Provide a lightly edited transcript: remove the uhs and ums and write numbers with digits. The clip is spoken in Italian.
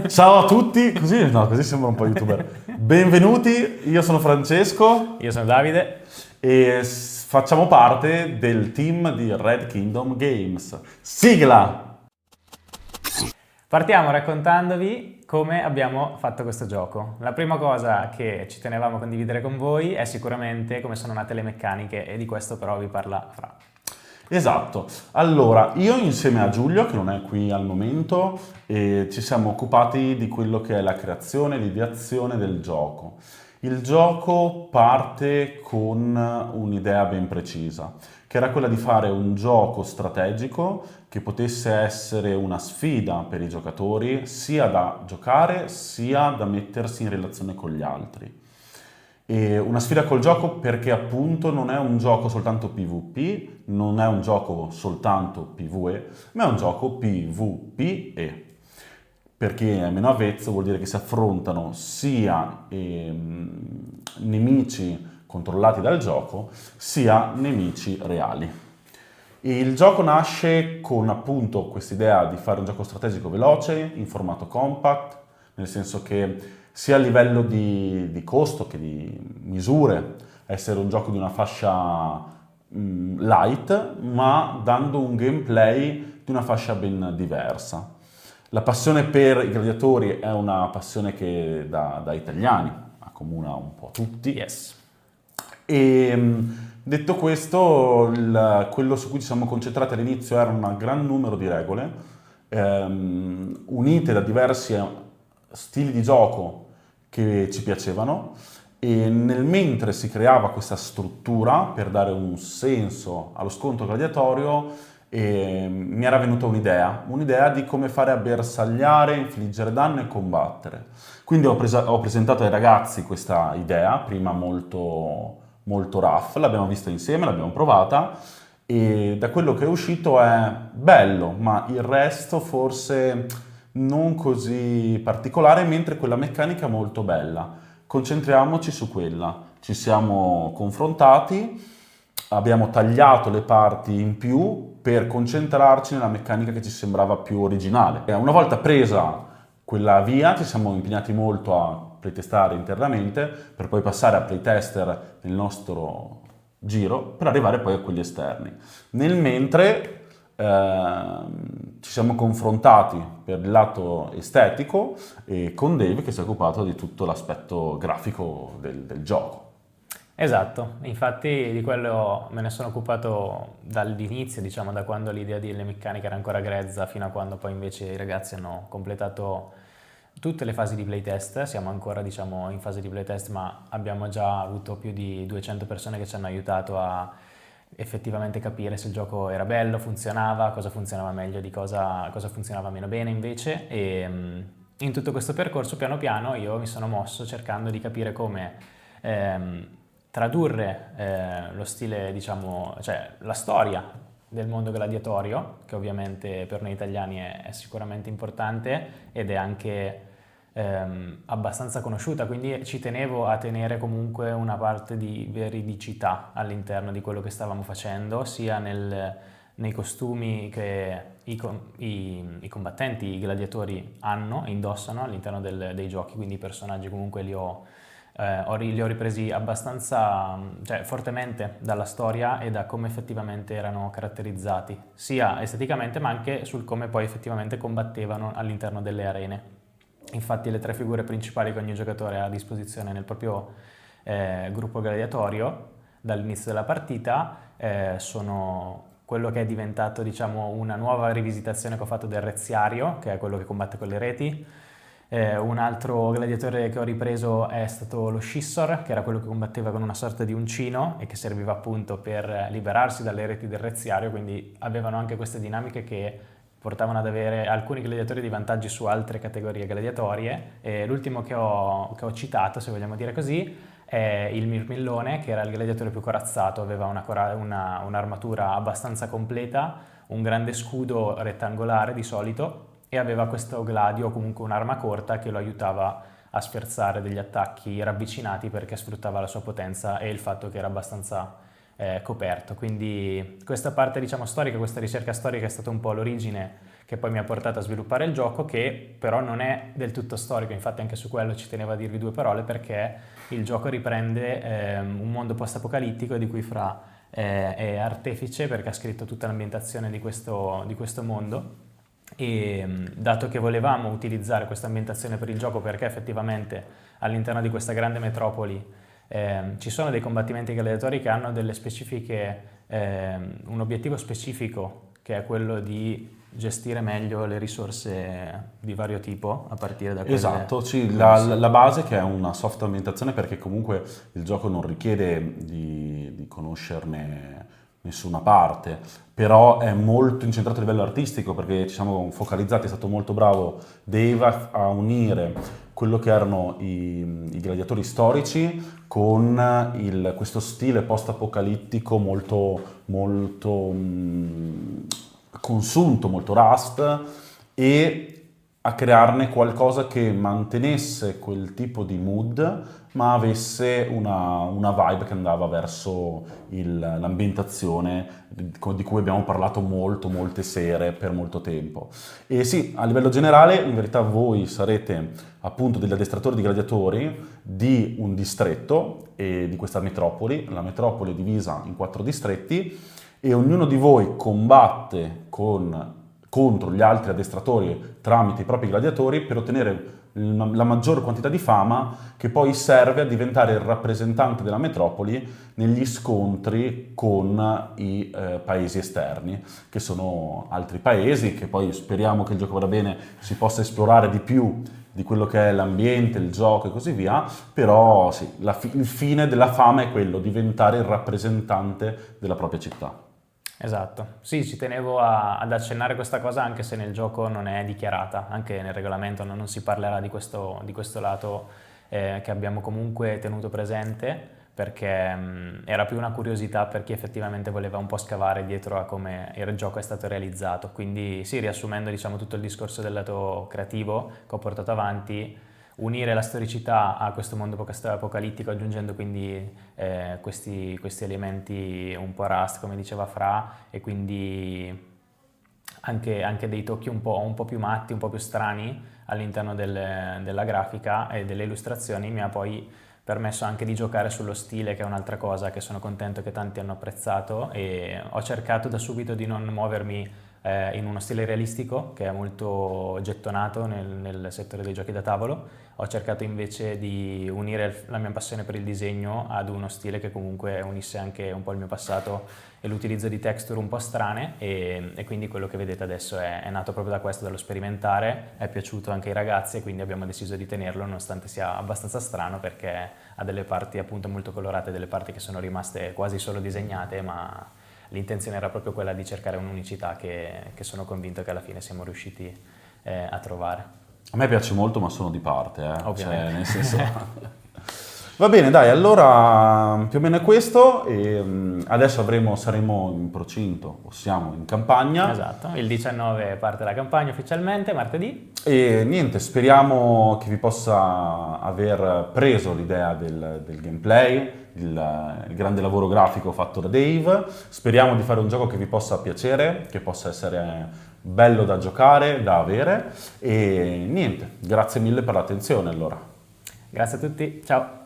Ciao a tutti, così sembra un po' youtuber. Benvenuti, io sono Francesco Io sono Davide. e facciamo parte del team di Red Kingdom Games. Sigla! Partiamo raccontandovi come abbiamo fatto questo gioco. La prima cosa che ci tenevamo a condividere con voi è sicuramente come sono nate le meccaniche e di questo però vi parla Fra. Esatto, allora io insieme a Giulio, che non è qui al momento, ci siamo occupati di quello che è la creazione, l'ideazione del gioco. Il gioco parte con un'idea ben precisa, che era quella di fare un gioco strategico che potesse essere una sfida per i giocatori, sia da giocare sia da mettersi in relazione con gli altri. E una sfida col gioco perché appunto non è un gioco soltanto PvP, non è un gioco soltanto PvE, ma è un gioco PvPe. Per chi è meno avvezzo vuol dire che si affrontano sia nemici controllati dal gioco, sia nemici reali. Il gioco nasce con appunto quest'idea di fare un gioco strategico veloce, in formato compact, nel senso che sia a livello di costo che di misure, essere un gioco di una fascia light, ma dando un gameplay di una fascia ben diversa. La passione per i gladiatori è una passione che da italiani accomuna un po' tutti. Yes. E detto questo, quello su cui ci siamo concentrati all'inizio era un gran numero di regole, unite da diversi stili di gioco che ci piacevano, e nel mentre si creava questa struttura per dare un senso allo scontro gladiatorio, mi era venuta un'idea di come fare a bersagliare, infliggere danno e combattere. Quindi ho presentato ai ragazzi questa idea, prima molto rough, l'abbiamo vista insieme, l'abbiamo provata e da quello che è uscito è bello, ma il resto forse non così particolare, mentre quella meccanica è molto bella. Concentriamoci su quella. Ci siamo confrontati, abbiamo tagliato le parti in più per concentrarci nella meccanica che ci sembrava più originale. E una volta presa quella via, ci siamo impegnati molto a playtestare internamente, per poi passare a playtester nel nostro giro, per arrivare poi a quelli esterni. Nel mentre ci siamo confrontati per il lato estetico e con Dave che si è occupato di tutto l'aspetto grafico del gioco. Esatto, infatti di quello me ne sono occupato dall'inizio, diciamo da quando l'idea delle meccaniche era ancora grezza fino a quando poi invece i ragazzi hanno completato tutte le fasi di playtest. Siamo ancora diciamo in fase di playtest, ma abbiamo già avuto più di 200 persone che ci hanno aiutato a effettivamente capire se il gioco era bello, funzionava, cosa funzionava meglio di cosa funzionava meno bene invece. E in tutto questo percorso piano piano io mi sono mosso cercando di capire come tradurre lo stile, diciamo, cioè la storia del mondo gladiatorio, che ovviamente per noi italiani è sicuramente importante ed è anche abbastanza conosciuta, quindi ci tenevo a tenere comunque una parte di veridicità all'interno di quello che stavamo facendo, sia nei costumi che i combattenti, i gladiatori hanno e indossano all'interno dei giochi, quindi i personaggi comunque li ho ripresi abbastanza, cioè fortemente dalla storia e da come effettivamente erano caratterizzati, sia esteticamente ma anche sul come poi effettivamente combattevano all'interno delle arene. Infatti le tre figure principali che ogni giocatore ha a disposizione nel proprio gruppo gladiatorio dall'inizio della partita sono quello che è diventato diciamo una nuova rivisitazione che ho fatto del Reziario, che è quello che combatte con le reti. Un altro gladiatore che ho ripreso è stato lo Scissor, che era quello che combatteva con una sorta di uncino e che serviva appunto per liberarsi dalle reti del Reziario, quindi avevano anche queste dinamiche che portavano ad avere alcuni gladiatori di vantaggi su altre categorie gladiatorie. E l'ultimo che ho citato, se vogliamo dire così, è il Mirmillone, che era il gladiatore più corazzato, aveva un'armatura abbastanza completa, un grande scudo rettangolare di solito e aveva questo gladio o comunque un'arma corta che lo aiutava a sferzare degli attacchi ravvicinati perché sfruttava la sua potenza e il fatto che era abbastanza coperto. Quindi questa parte diciamo storica, questa ricerca storica è stata un po' l'origine che poi mi ha portato a sviluppare il gioco, che però non è del tutto storico. Infatti anche su quello ci tenevo a dirvi due parole, perché il gioco riprende un mondo post-apocalittico di cui Fra è artefice, perché ha scritto tutta l'ambientazione di questo mondo. E dato che volevamo utilizzare questa ambientazione per il gioco, perché effettivamente all'interno di questa grande metropoli ci sono dei combattimenti gladiatori che hanno delle specifiche, un obiettivo specifico, che è quello di gestire meglio le risorse di vario tipo, a partire da quelle... Esatto, sì, la base che è una soft ambientazione, perché comunque il gioco non richiede di conoscerne nessuna parte, però è molto incentrato a livello artistico, perché ci siamo focalizzati, è stato molto bravo Dave a unire quello che erano i gladiatori storici con questo stile post-apocalittico molto consunto, molto Rust, e a crearne qualcosa che mantenesse quel tipo di mood, ma avesse una vibe che andava verso l'ambientazione di cui abbiamo parlato molte sere per molto tempo. E sì, a livello generale, in verità voi sarete appunto degli addestratori di gladiatori di un distretto e di questa metropoli. La metropoli è divisa in 4 distretti e ognuno di voi combatte contro gli altri addestratori tramite i propri gladiatori per ottenere la maggior quantità di fama, che poi serve a diventare il rappresentante della metropoli negli scontri con i paesi esterni, che sono altri paesi, che poi speriamo che il gioco vada bene, si possa esplorare di più di quello che è l'ambiente, il gioco e così via, però sì, il fine della fama è quello, diventare il rappresentante della propria città. Esatto, sì, ci tenevo ad accennare questa cosa, anche se nel gioco non è dichiarata, anche nel regolamento non si parlerà di questo lato che abbiamo comunque tenuto presente, perché era più una curiosità per chi effettivamente voleva un po' scavare dietro a come il gioco è stato realizzato. Quindi sì, riassumendo diciamo tutto il discorso del lato creativo che ho portato avanti, unire la storicità a questo mondo apocalittico, aggiungendo quindi questi elementi un po' Rust, come diceva Fra, e quindi anche dei tocchi un po' più matti, un po' più strani all'interno della grafica e delle illustrazioni, mi ha poi permesso anche di giocare sullo stile, che è un'altra cosa che sono contento che tanti hanno apprezzato, e ho cercato da subito di non muovermi in uno stile realistico che è molto gettonato nel settore dei giochi da tavolo. Ho cercato invece di unire la mia passione per il disegno ad uno stile che comunque unisse anche un po' il mio passato e l'utilizzo di texture un po' strane, e quindi quello che vedete adesso è nato proprio da questo, dallo sperimentare. È piaciuto anche ai ragazzi e quindi abbiamo deciso di tenerlo, nonostante sia abbastanza strano, perché ha delle parti appunto molto colorate, delle parti che sono rimaste quasi solo disegnate, ma l'intenzione era proprio quella di cercare un'unicità che sono convinto che alla fine siamo riusciti a trovare. A me piace molto, ma sono di parte, Ovviamente. Cioè, nel senso... Va bene, dai, allora più o meno è questo, e adesso saremo in procinto, o siamo in campagna. Esatto, il 19 parte la campagna ufficialmente, martedì. E niente, speriamo che vi possa aver preso l'idea del gameplay, il grande lavoro grafico fatto da Dave. Speriamo di fare un gioco che vi possa piacere, che possa essere bello da giocare, da avere. E niente, grazie mille per l'attenzione allora. Grazie a tutti, ciao!